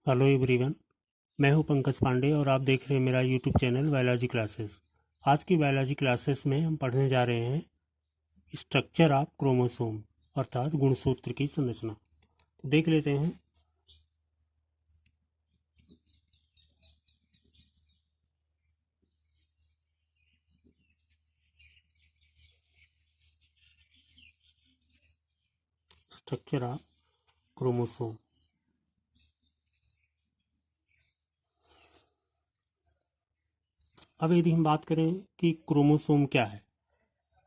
Hello everyone. मैं हूं पंकज पांडे और आप देख रहे हैं मेरा यूट्यूब चैनल बायोलॉजी क्लासेस। आज की बायोलॉजी क्लासेस में हम पढ़ने जा रहे हैं स्ट्रक्चर ऑफ क्रोमोसोम अर्थात गुणसूत्र की संरचना। तो देख लेते हैं। Structure of chromosome. अब यदि हम बात करें कि क्रोमोसोम क्या है,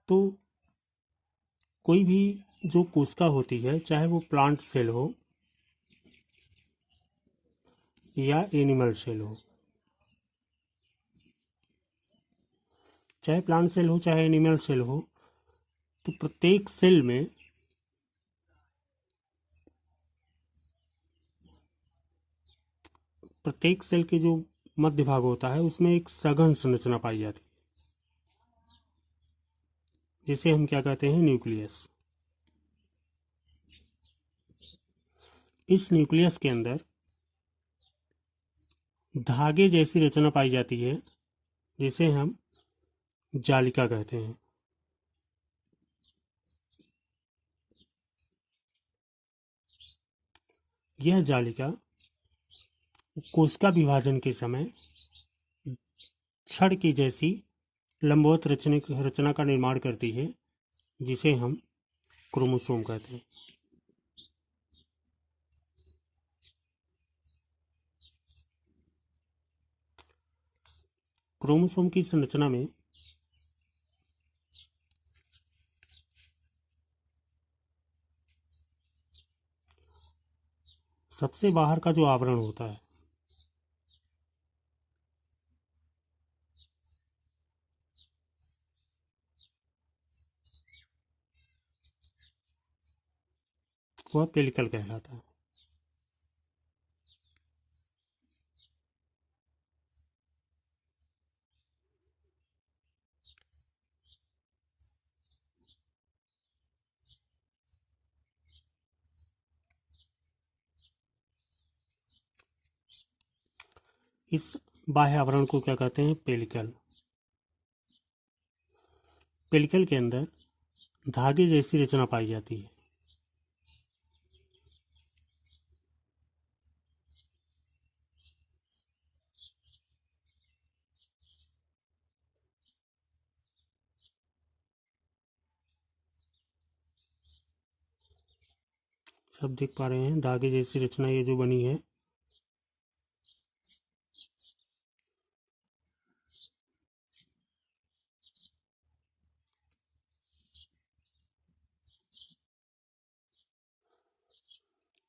तो कोई भी जो कोशिका होती है, चाहे वो प्लांट सेल हो या एनिमल सेल हो, चाहे प्लांट सेल हो चाहे एनिमल सेल हो, तो प्रत्येक सेल में प्रत्येक सेल के जो मध्य भाग होता है उसमें एक सघन संरचना पाई जाती है, जिसे हम क्या कहते हैं, न्यूक्लियस। इस न्यूक्लियस के अंदर धागे जैसी रचना पाई जाती है, जिसे हम जालिका कहते हैं। यह जालिका कोशिका विभाजन के समय छड़ की जैसी लंबवत रचना का निर्माण करती है, जिसे हम क्रोमोसोम कहते हैं। क्रोमोसोम की संरचना में सबसे बाहर का जो आवरण होता है वह पेलिकल कहलाता है। इस बाह्य आवरण को क्या कहते हैं, पेलिकल। पेलिकल के अंदर धागे जैसी रचना पाई जाती है। सब देख पा रहे हैं धागे जैसी रचना ये जो बनी है।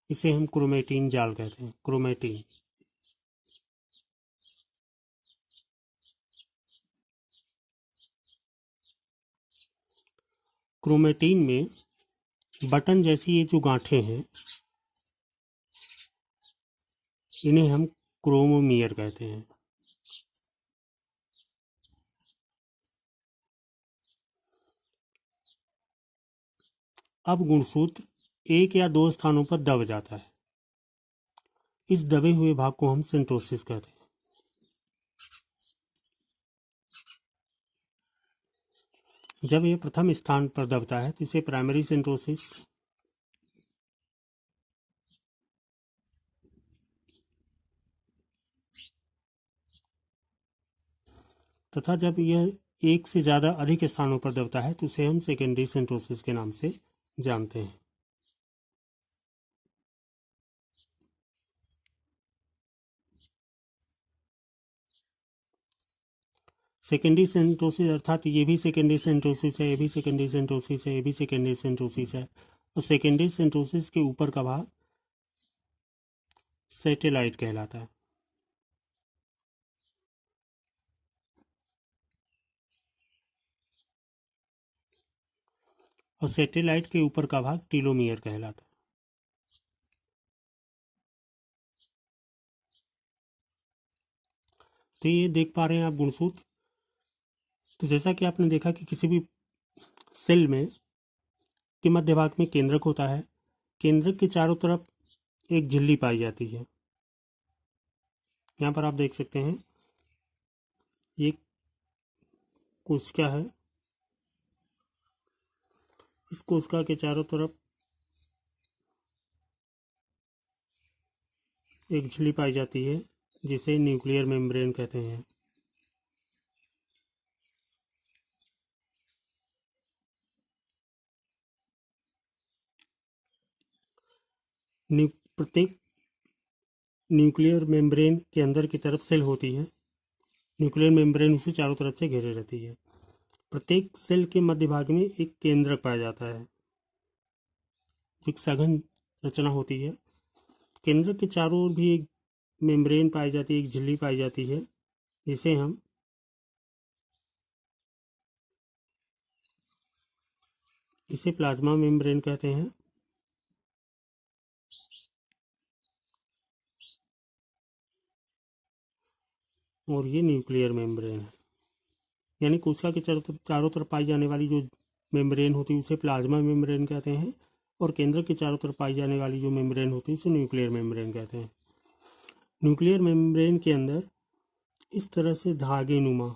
इसे हम क्रोमेटिन जाल कहते हैं, क्रोमेटिन। क्रोमेटिन में बटन जैसी ये जो गांठें हैं, इन्हें हम क्रोमोमियर कहते हैं। अब गुणसूत्र एक या दो स्थानों पर दब जाता है। इस दबे हुए भाग को हम सेंटोसिस कहते हैं। जब यह प्रथम स्थान पर दबता है तो इसे प्राइमरी सेंटोसिस, तथा जब यह एक से ज़्यादा अधिक स्थानों पर दबता है तो उसे हम सेकेंडरी सेंटोसिस के नाम से जानते हैं। सेकेंडरी सेंटोसिस अर्थात ये भी सेकेंडरी सेंटोसिस है, ये भी सेकेंडरी सेंटोसिस है, ये भी सेकेंडरी सेंटोसिस है। और सेकेंडरी सेंटोसिस के ऊपर का भाग सैटेलाइट कहलाता है। और सैटेलाइट के ऊपर का भाग टीलोमियर कहलाता है। तो ये देख पा रहे हैं आप गुणसूत्र। तो जैसा कि आपने देखा कि किसी भी सेल में के मध्य भाग में केंद्रक होता है। केंद्रक के चारों तरफ एक झिल्ली पाई जाती है। यहाँ पर आप देख सकते हैं ये कोशिका है। इस कोशिका के चारों तरफ एक झिल्ली पाई जाती है जिसे न्यूक्लियर मेम्ब्रेन कहते हैं। प्रत्येक न्यूक्लियर मेम्ब्रेन के अंदर की तरफ सेल होती है। न्यूक्लियर मेम्ब्रेन उसे चारों तरफ से घेरे रहती है। प्रत्येक सेल के मध्य भाग में एक केंद्रक पाया जाता है। एक सघन रचना होती है। केंद्रक के चारों ओर भी एक मेम्ब्रेन पाई जाती है, एक झिल्ली पाई जाती है, जिसे हम इसे प्लाज्मा मेम्ब्रेन कहते हैं। और ये न्यूक्लियर मेम्ब्रेन है। यानी कोशिका के चारों तरफ पाई जाने वाली जो मेम्ब्रेन होती है उसे प्लाज्मा मेम्ब्रेन कहते हैं, और केंद्र के चारों तरफ पाई जाने वाली जो मेम्ब्रेन होती है उसे न्यूक्लियर मेम्ब्रेन कहते हैं। न्यूक्लियर मेम्ब्रेन के अंदर इस तरह से धागे नुमा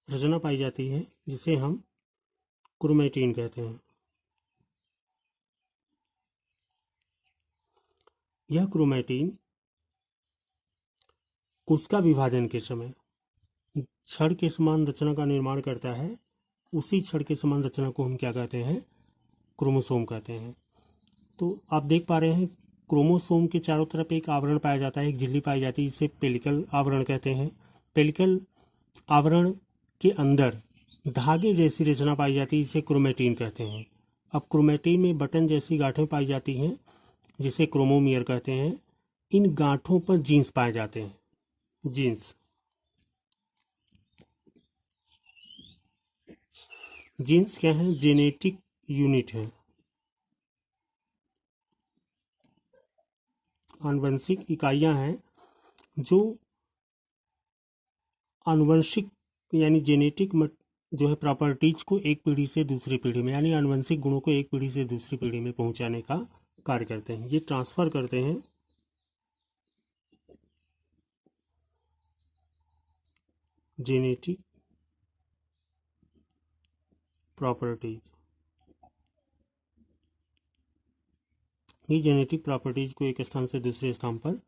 रचना पाई जाती है जिसे हम क्रोमेटिन कहते हैं। यह क्रोमेटिन कोशिका विभाजन के समय छड़ के समान रचना का निर्माण करता है। उसी छड़ के समान रचना को हम क्या कहते हैं? क्रोमोसोम कहते हैं। तो आप देख पा रहे हैं क्रोमोसोम के चारों तरफ एक आवरण पाया जाता है, एक झिल्ली पाई जाती है, इसे पेलिकल आवरण कहते हैं। पेलिकल आवरण के अंदर धागे जैसी रचना पाई जाती है, इसे क्रोमेटिन कहते हैं। अब क्रोमेटिन में बटन जैसी गांठें पाई जाती हैं जिसे क्रोमोमियर कहते हैं। इन गांठों पर जीन्स पाए जाते हैं। जीन्स जीन्स क्या है? जेनेटिक यूनिट है, आनुवंशिक इकाइयां हैं जो आनुवंशिक यानी जेनेटिक जो है प्रॉपर्टीज को एक पीढ़ी से दूसरी पीढ़ी में, यानी आनुवंशिक गुणों को एक पीढ़ी से दूसरी पीढ़ी में पहुंचाने का कार्य करते हैं। ये ट्रांसफर करते हैं जेनेटिक प्रॉपर्टीज। ये जेनेटिक प्रॉपर्टीज को एक स्थान से दूसरे स्थान पर,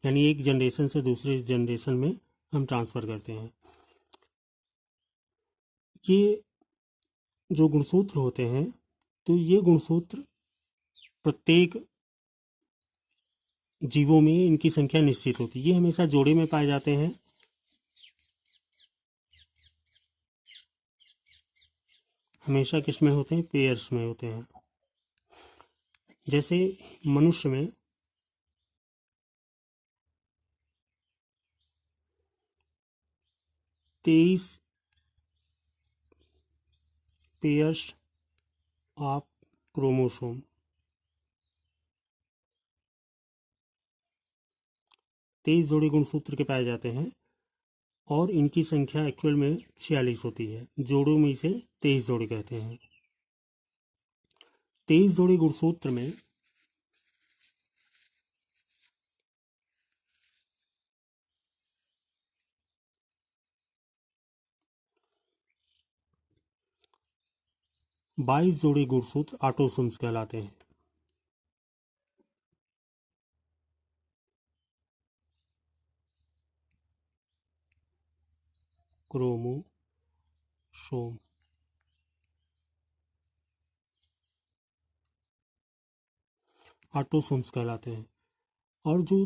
यानी एक जनरेशन से दूसरे जनरेशन में हम ट्रांसफर करते हैं। ये जो गुणसूत्र होते हैं, तो ये गुणसूत्र प्रत्येक जीवों में इनकी संख्या निश्चित होती है। ये हमेशा जोड़े में पाए जाते हैं। हमेशा किस में होते हैं? पेयर्स में होते हैं। जैसे मनुष्य में 23 पेयर्स ऑफ क्रोमोसोम, 23 जोड़े गुणसूत्र के पाए जाते हैं, और इनकी संख्या एक्चुअल में 46 होती है। जोड़ों में इसे 23 जोड़े कहते हैं। 23 जोड़े गुणसूत्र में 22 जोड़े गुणसूत्र ऑटोसोम्स कहलाते हैं। क्रोमोसोम ऑटोसोम्स कहलाते हैं। और जो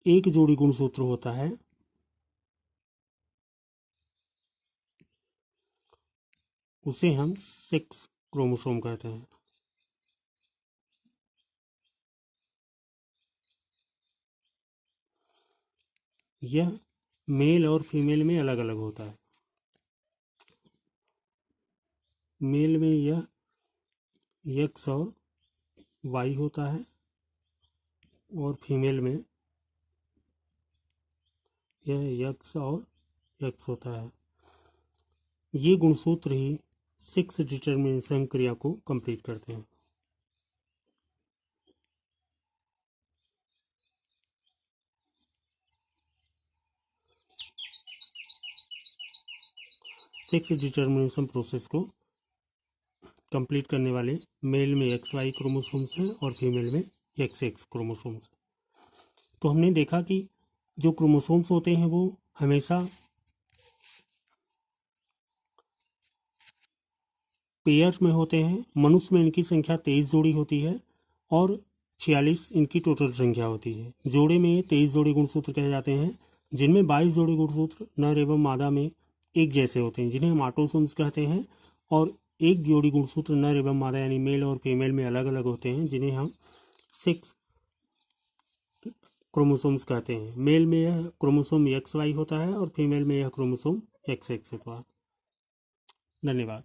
एक जोड़ी गुणसूत्र होता है उसे हम सेक्स क्रोमोसोम कहते हैं। यह मेल और फीमेल में अलग अलग होता है। मेल में यह एक्स और वाई होता है, और फीमेल में यह एक्स और एक्स होता है। ये गुणसूत्र ही 6 डिटर्मिनेशन क्रिया को कंप्लीट करते हैं। सेक्स डिटर्मिनेशन प्रोसेस को कंप्लीट करने वाले मेल में XY क्रोमोसोम्स हैं और फीमेल में XX क्रोमोसोम्स। तो हमने देखा कि जो क्रोमोसोम्स होते हैं वो हमेशा पेयर्स में होते हैं। मनुष्य में इनकी संख्या 23 जोड़ी होती है और 46 इनकी टोटल संख्या होती है। जोड़े में 23 जोड़ी गुणसूत्र कहे जाते हैं, जिनमें 22 जोड़ी गुणसूत्र नर एवं मादा में एक जैसे होते हैं, जिन्हें हम ऑटोसोम्स कहते हैं, और एक जोड़ी गुणसूत्र नर एवं मादा यानी मेल और फीमेल में अलग अलग होते हैं, जिन्हें हम 6 क्रोमोसोम्स कहते हैं। मेल में यह क्रोमोसोम XY होता है और फीमेल में यह क्रोमोसोम XX होता है। धन्यवाद।